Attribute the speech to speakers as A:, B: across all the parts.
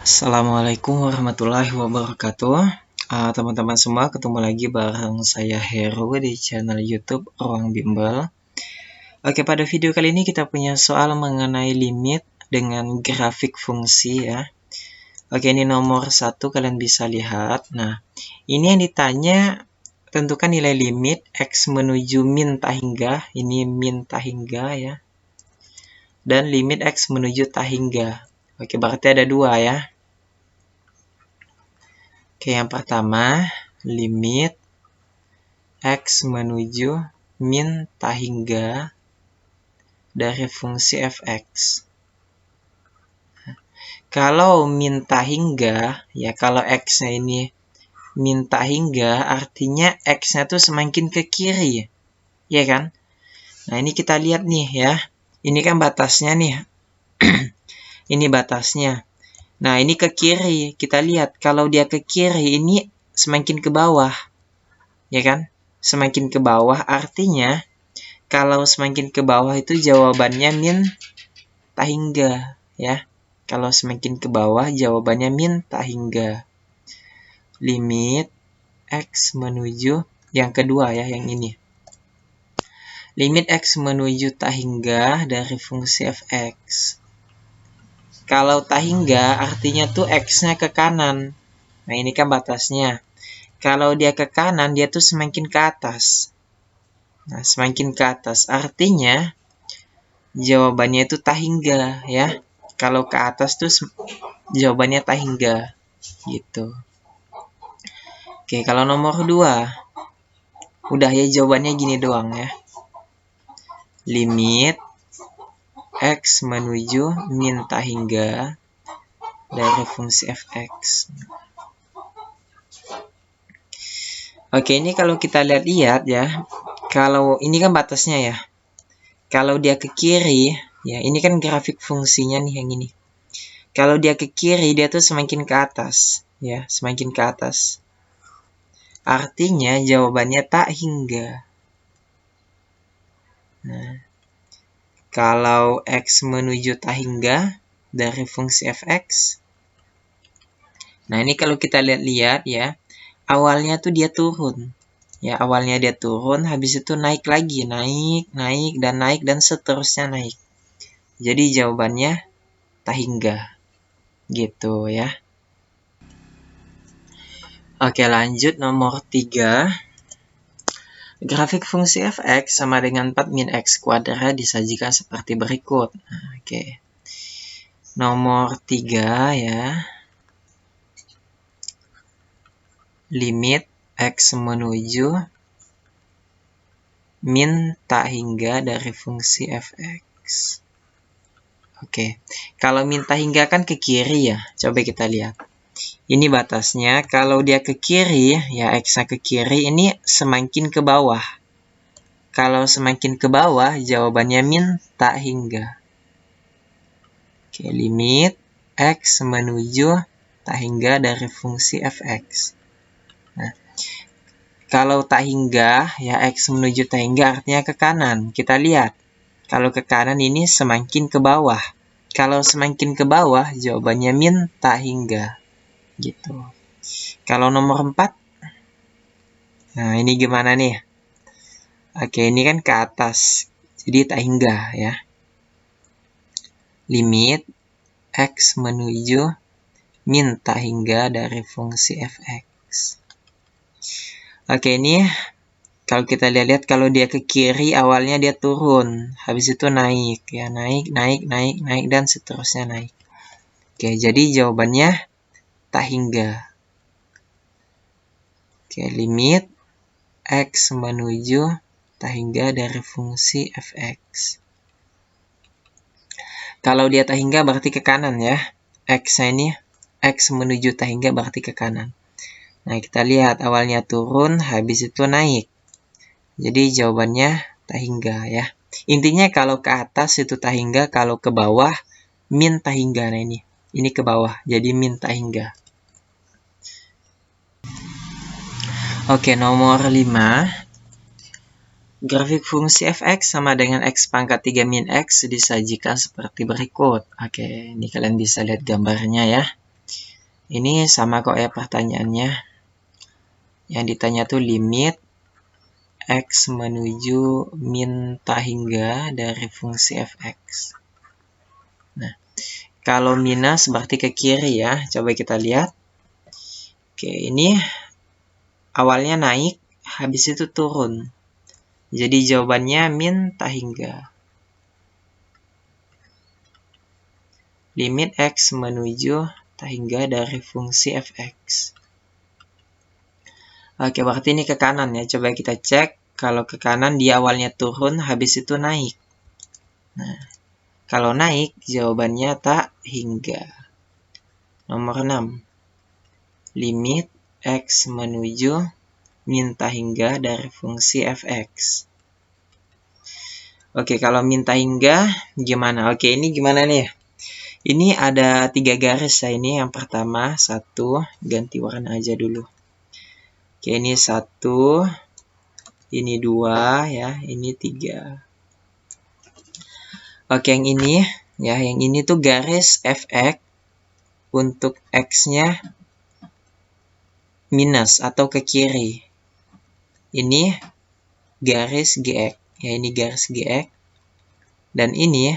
A: Assalamualaikum warahmatullahi wabarakatuh. Teman-teman semua, ketemu lagi bareng saya Heru di channel YouTube Ruang Bimbel. Oke, pada video kali ini kita punya soal mengenai limit dengan grafik fungsi ya. Oke, ini nomor 1 kalian bisa lihat. Nah, ini yang ditanya, tentukan nilai limit X menuju min tahingga. Ini min tahingga ya. Dan limit X menuju tahingga. Oke, berarti ada dua ya. Oke, yang pertama, limit X menuju min tahingga dari fungsi fx. Kalau min tahingga, ya kalau X-nya ini min tahingga, artinya X-nya tuh semakin ke kiri. Ya kan? Nah, ini kita lihat nih ya. Ini kan batasnya nih. Ini batasnya. Nah, ini ke kiri. Kita lihat, kalau dia ke kiri, ini semakin ke bawah. Ya kan? Semakin ke bawah, artinya kalau semakin ke bawah itu jawabannya min tahingga. Ya. Kalau semakin ke bawah, jawabannya min tahingga. Limit X menuju, yang kedua ya, yang ini. Limit X menuju tahingga dari fungsi fx. Kalau tahingga artinya tuh X-nya ke kanan. Nah, ini kan batasnya. Kalau dia ke kanan, dia tuh semakin ke atas. Nah, semakin ke atas. Artinya, jawabannya itu tahingga, ya. Kalau ke atas tuh jawabannya tahingga. Gitu. Oke, kalau nomor 2. Udah ya, jawabannya gini doang ya. Limit X menuju min tahingga dari fungsi fx. Oke, ini kalau kita lihat-lihat ya. Kalau ini kan batasnya ya. Kalau dia ke kiri, ya ini kan grafik fungsinya nih yang ini. Kalau dia ke kiri, dia tuh semakin ke atas. Ya, semakin ke atas. Artinya jawabannya tahingga. Nah, kalau X menuju tahingga dari fungsi fx. Nah, ini kalau kita lihat-lihat ya, awalnya tuh dia turun. Ya, awalnya dia turun, habis itu naik lagi, naik, dan seterusnya naik. Jadi jawabannya tahingga. Gitu ya. Oke, lanjut nomor 3. Grafik fungsi fx sama dengan 4 min x kuadrat disajikan seperti berikut. Oke. Nomor 3 ya. Limit x menuju min tahingga dari fungsi fx. Oke. Kalau min tahingga kan ke kiri ya. Coba kita lihat. Ini batasnya, kalau dia ke kiri, ya X-nya ke kiri, ini semakin ke bawah. Kalau semakin ke bawah, jawabannya min tahingga. Oke, limit X menuju tahingga dari fungsi fx. Nah, kalau tahingga, ya X menuju tahingga artinya ke kanan. Kita lihat, kalau ke kanan ini semakin ke bawah. Kalau semakin ke bawah, jawabannya min tahingga. Gitu. Kalau nomor 4, nah ini gimana nih? Oke, ini kan ke atas, jadi tahingga ya. Limit X menuju min tahingga dari fungsi fx. Oke, ini kalau kita lihat, kalau dia ke kiri, awalnya dia turun, habis itu naik ya, naik, dan seterusnya naik. Oke, jadi jawabannya tahingga. Oke, limit X menuju tahingga dari fungsi fx. Kalau dia tahingga berarti ke kanan ya. X-nya ini, X menuju tahingga berarti ke kanan. Nah, kita lihat awalnya turun, habis itu naik. Jadi jawabannya tahingga ya. Intinya kalau ke atas itu tahingga, kalau ke bawah min tahingga. Nah ini ke bawah, jadi min tahingga. Oke, nomor 5. Grafik fungsi fx sama dengan x pangkat 3 min x disajikan seperti berikut. Oke, ini kalian bisa lihat gambarnya ya. Ini sama kok ya pertanyaannya. Yang ditanya tuh limit X menuju min hingga dari fungsi fx. Nah, kalau minus berarti ke kiri ya. Coba kita lihat. Oke, ini awalnya naik, habis itu turun. Jadi jawabannya min hingga. Limit X menuju hingga dari fungsi fx. Oke, berarti ini ke kanan ya. Coba kita cek. Kalau ke kanan dia awalnya turun, habis itu naik. Nah, kalau naik jawabannya tak hingga. Nomor 6. Limit X menuju min hingga dari fungsi fx. Oke, kalau min hingga gimana? Oke, ini gimana nih? Ini ada 3 garis ya. Ini yang pertama, 1. Ganti warna aja dulu. Oke, ini 1, ini 2 ya, ini 3. Oke, yang ini ya, yang ini tuh garis fx untuk x-nya minus atau ke kiri. Ini garis gx, ya ini garis gx. Dan ini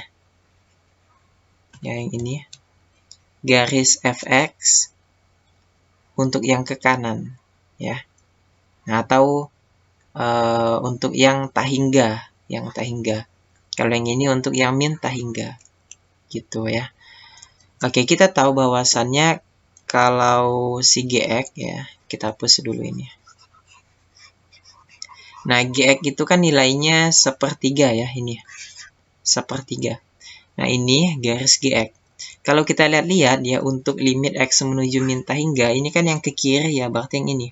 A: ya yang ini garis fx untuk yang ke kanan ya. Nah, atau untuk yang hingga, Kalau yang ini untuk yang min hingga, gitu ya. Oke, kita tahu bahwasannya kalau si gx ya, kita hapus dulu ini. Nah, gx itu kan nilainya sepertiga ya, ini sepertiga. Nah, ini garis gx. Kalau kita lihat-lihat ya, untuk limit x menuju min hingga, ini kan yang ke kiri ya, berarti yang ini.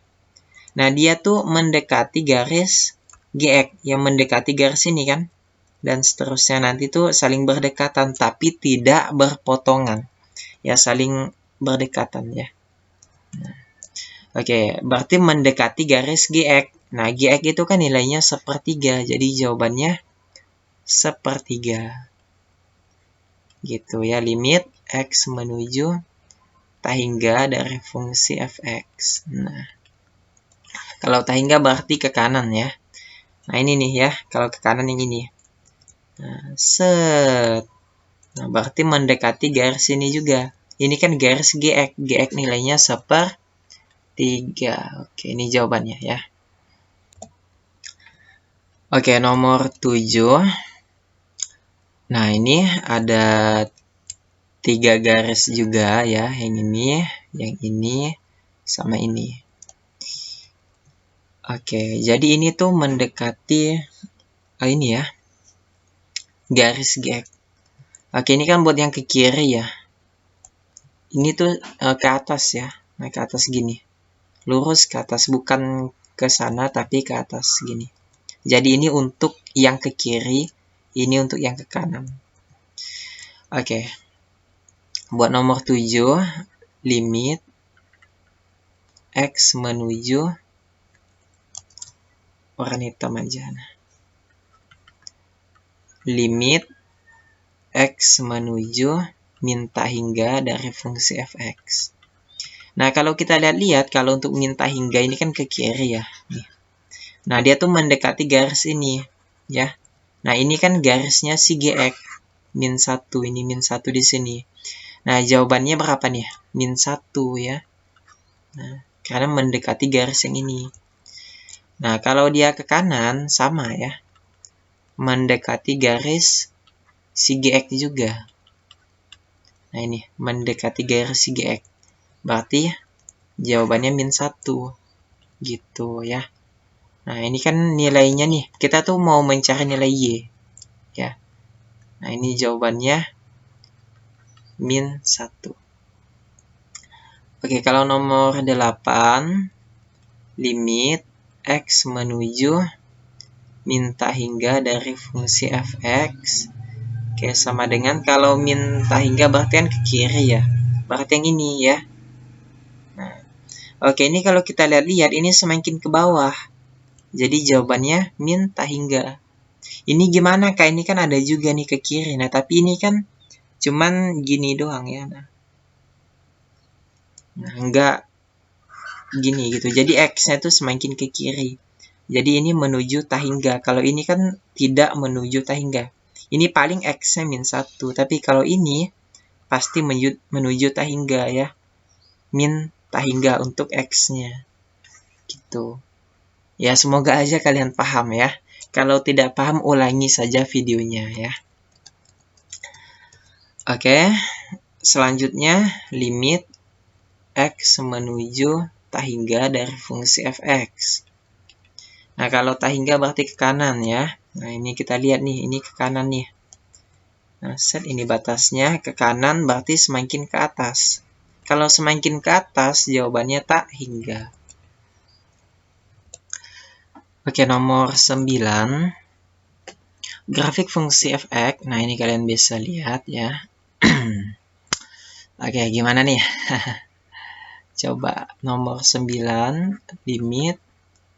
A: Nah, dia tuh mendekati garis gx, yang mendekati garis ini kan. Dan seterusnya nanti tuh saling berdekatan, tapi tidak berpotongan. Ya, saling berdekatan ya. Nah, oke, berarti mendekati garis gx. Nah, gx itu kan nilainya sepertiga, jadi jawabannya sepertiga. Gitu ya, limit x menuju hingga dari fungsi fx. Nah, kalau hingga berarti ke kanan ya. Nah, ini nih ya, kalau ke kanan yang ini. Nah, set. Nah, berarti mendekati garis ini juga. Ini kan garis gx. Gx nilainya sepertiga. Oke, ini jawabannya ya. Oke, nomor 7. Nah, ini ada 3 garis juga ya. Yang ini, sama ini. Oke, jadi ini tuh mendekati ini ya, garis gx. Oke, ini kan buat yang ke kiri ya. Ini tuh ke atas ya. Nah, ke atas gini. Lurus ke atas, bukan ke sana tapi ke atas gini. Jadi ini untuk yang ke kiri, ini untuk yang ke kanan. Oke. Buat nomor 7, limit x menuju warna hitam aja. Limit x menuju min hingga dari fungsi fx. Nah, kalau kita lihat-lihat, kalau untuk min hingga ini kan ke kiri ya. Nih. Nah, dia tuh mendekati garis ini ya. Nah, ini kan garisnya si gx. Min 1, ini min 1 di sini. Nah, jawabannya berapa nih? Min 1 ya. Nah, karena mendekati garis yang ini. Nah, kalau dia ke kanan, sama ya. Mendekati garis si gx juga. Nah, ini, mendekati garis si gx. Berarti jawabannya min 1. Gitu ya. Nah, ini kan nilainya nih. Kita tuh mau mencari nilai y. Ya. Nah, ini jawabannya min 1. Oke, kalau nomor 8, limit x menuju min hingga dari fungsi fx. Oke, sama dengan kalau min hingga berarti kan ke kiri ya. Berarti yang ini ya. Nah, oke, ini kalau kita lihat-lihat, ini semakin ke bawah. Jadi jawabannya min hingga. Ini gimana kak? Ini kan ada juga nih ke kiri. Nah, tapi ini kan cuman gini doang ya. Nah, Nah, enggak gini gitu. Jadi X-nya itu semakin ke kiri. Jadi ini menuju tahingga. Kalau ini kan tidak menuju tahingga. Ini paling X-nya -1. Tapi kalau ini pasti menuju tahingga ya. Min tahingga untuk X-nya. Gitu. Ya, semoga aja kalian paham ya. Kalau tidak paham, ulangi saja videonya ya. Oke, selanjutnya limit X menuju tahingga dari fungsi fx. Nah, kalau tahingga berarti ke kanan ya. Nah, ini kita lihat nih, ini ke kanan nih. Nah, set ini batasnya ke kanan berarti semakin ke atas. Kalau semakin ke atas, jawabannya tak hingga. Oke, nomor 9. Grafik fungsi fx. Nah, ini kalian bisa lihat ya. Oke, gimana nih? Coba nomor 9, limit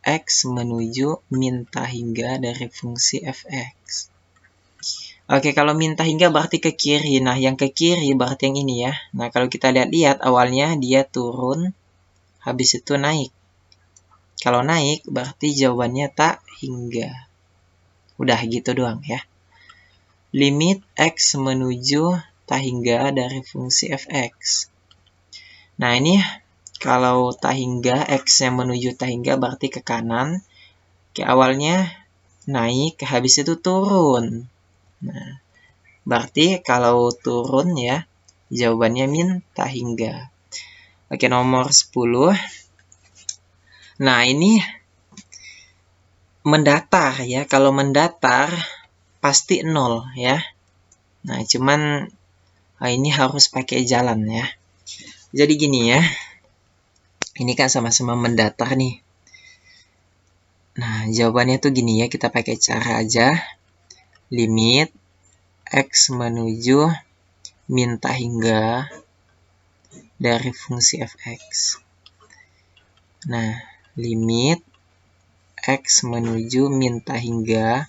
A: X menuju min tahingga dari fungsi fx. Oke, kalau min tahingga berarti ke kiri. Nah, yang ke kiri berarti yang ini ya. Nah, kalau kita lihat-lihat, awalnya dia turun, habis itu naik. Kalau naik, berarti jawabannya tak hingga. Udah gitu doang ya. Limit X menuju tahingga dari fungsi fx. Nah, ini kalau tahingga, X yang menuju tahingga berarti ke kanan. Ke awalnya naik, habis itu turun. Nah, berarti kalau turun ya, jawabannya min tahingga. Oke, nomor 10. Nah, ini mendatar ya. Kalau mendatar, pasti 0 ya. Nah, cuman ini harus pakai jalan ya. Jadi gini ya. Ini kan sama-sama mendatar nih. Nah, jawabannya tuh gini ya. Kita pakai cara aja. Limit X menuju min tahingga dari fungsi fx. Nah, limit X menuju min tahingga.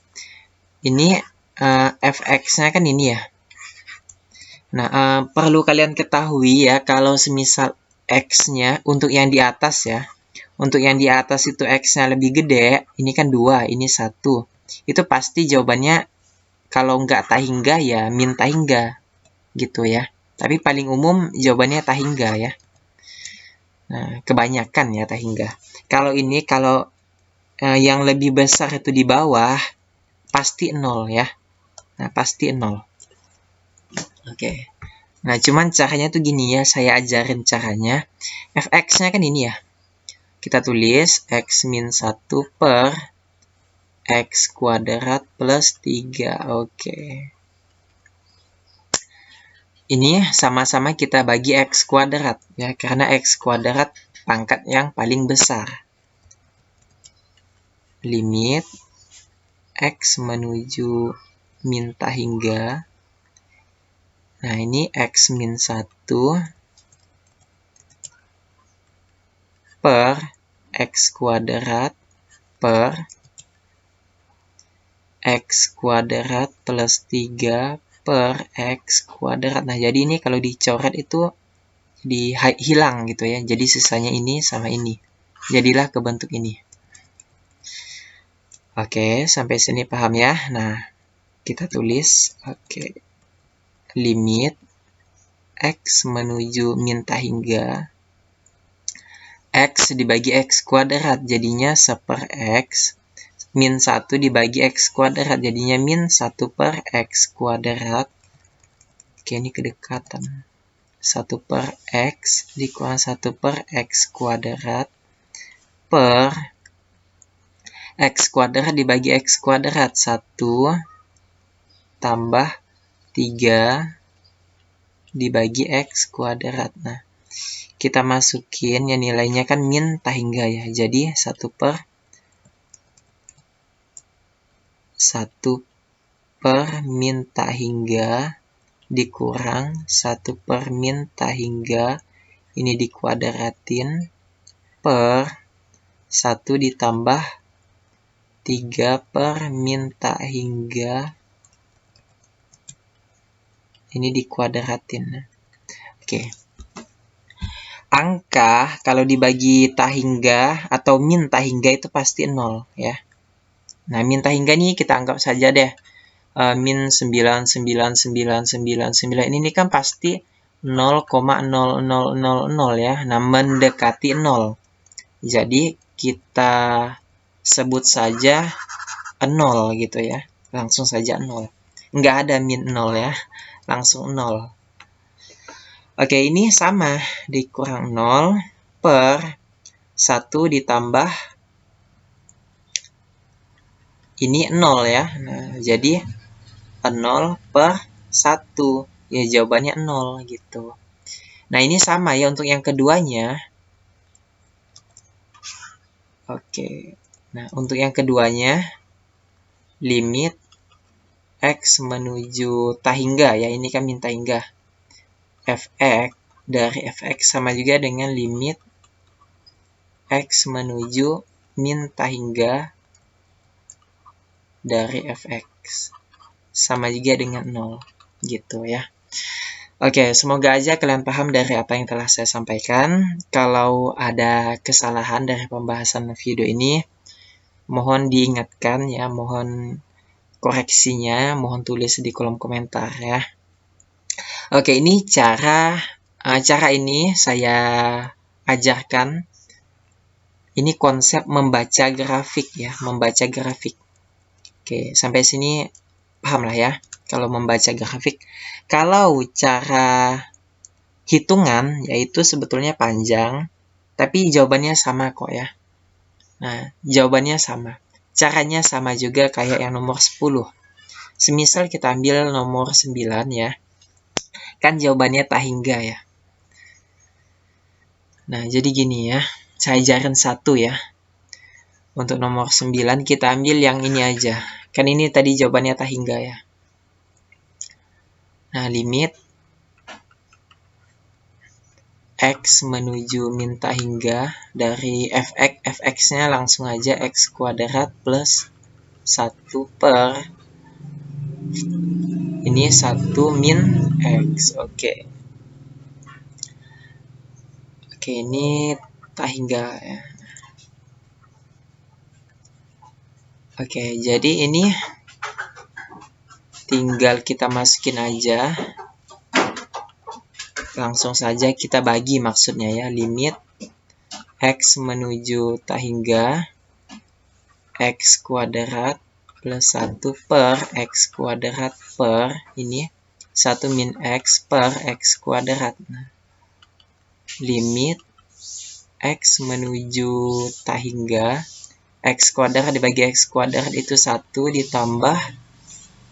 A: Ini fx-nya kan ini ya. Nah, perlu kalian ketahui ya, kalau semisal X-nya untuk yang di atas ya. Untuk yang di atas itu X-nya lebih gede, ini kan 2, ini 1. Itu pasti jawabannya kalau nggak tahingga ya min tahingga. Gitu ya. Tapi paling umum jawabannya tahingga ya. Nah, kebanyakan ya tahingga. Kalau ini, kalau yang lebih besar itu di bawah, pasti 0 ya. Nah, pasti 0. Oke. Nah, cuman caranya tuh gini ya, saya ajarin caranya. Fx-nya kan ini ya. Kita tulis X min 1 per X kuadrat plus 3. Oke. Ini sama-sama kita bagi X kuadrat ya, karena X kuadrat pangkat yang paling besar. Limit X menuju min tahingga. Nah, ini X min 1 per X kuadrat per X kuadrat plus 3 per X kuadrat. Nah, jadi ini kalau dicoret itu hilang gitu ya. Jadi sisanya ini sama ini. Jadilah kebentuk ini. Oke, sampai sini paham ya? Nah, kita tulis. Oke. Limit X menuju min tahingga. X dibagi X kuadrat jadinya 1 per X. Min 1 dibagi X kuadrat jadinya min 1 per X kuadrat. Oke, ini kedekatan. 1 per X dikurang 1 per X kuadrat per X kuadrat dibagi X kuadrat. 1 tambah 3 dibagi X kuadrat. Nah, kita masukin ya, nilainya kan min tahingga ya. Jadi 1 per min tahingga dikurang 1 per min tahingga. Ini dikuadratin per 1 ditambah 3 per min tahingga. Ini dikuadratin. Oke. angka kalau dibagi tahingga atau min tahingga itu pasti 0 ya. Nah, min tahingga nih kita anggap saja deh min 9999999 ini kan pasti 0,0000 ya. Nah, mendekati 0. Jadi kita sebut saja 0 gitu ya. Langsung saja 0. Nggak ada min 0 ya. Langsung 0. Oke, ini sama. Dikurang 0 per 1 ditambah ini 0 ya. Nah, jadi 0 per 1. Ya, jawabannya 0 gitu. Nah, ini sama ya untuk yang keduanya. Oke. Nah, untuk yang keduanya, limit X menuju tahingga ya. Ini kan min tahingga. Fx dari Fx sama juga dengan limit X menuju min tahingga dari Fx. Sama juga dengan 0. Gitu ya. Oke, semoga aja kalian paham dari apa yang telah saya sampaikan. Kalau ada kesalahan dari pembahasan video ini, mohon diingatkan ya, mohon koreksinya, mohon tulis di kolom komentar ya. Oke, ini cara ini saya ajarkan. Ini konsep membaca grafik ya, membaca grafik. Oke, sampai sini paham lah ya. Kalau membaca grafik, kalau cara hitungan yaitu sebetulnya panjang, tapi jawabannya sama kok ya. Nah, jawabannya sama. Caranya sama juga kayak yang nomor 10. Semisal kita ambil nomor 9 ya. Kan jawabannya tahingga ya. Nah, jadi gini ya. Saya ajarin satu ya. Untuk nomor 9 kita ambil yang ini aja. Kan ini tadi jawabannya tahingga ya. Nah, limit X menuju min tahingga dari Fx-nya langsung aja X kuadrat plus 1 per ini 1 min X. Oke, ini tahingga ya. Oke, jadi ini tinggal kita masukin aja. Langsung saja kita bagi maksudnya ya, limit X menuju tahingga X kuadrat plus 1 per X kuadrat per ini 1 min X per X kuadrat. Nah, limit X menuju tahingga X kuadrat dibagi X kuadrat itu 1 ditambah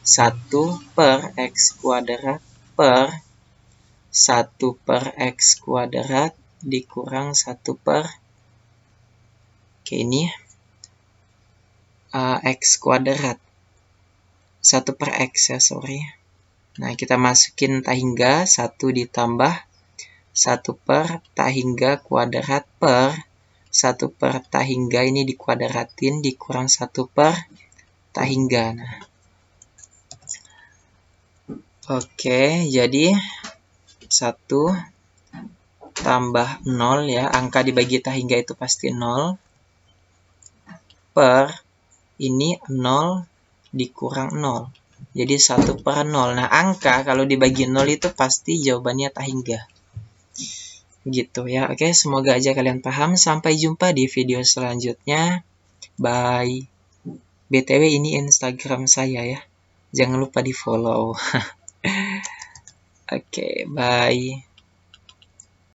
A: 1 per X kuadrat per 1 per X kuadrat dikurang 1 per ini X kuadrat 1 per X ya, sorry. Nah, kita masukin tahingga 1 ditambah 1 per tahingga kuadrat per 1 per tahingga ini dikuadratin dikurang 1 per tahingga. Nah, oke, jadi 1 tambah 0 ya, angka dibagi tahingga itu pasti 0 per ini 0 dikurang 0. Jadi 1 per 0. Nah, angka kalau dibagi 0 itu pasti jawabannya tahingga. Gitu ya. Oke, semoga aja kalian paham. Sampai jumpa di video selanjutnya. Bye. BTW ini Instagram saya ya. Jangan lupa di-follow. Oke, bye.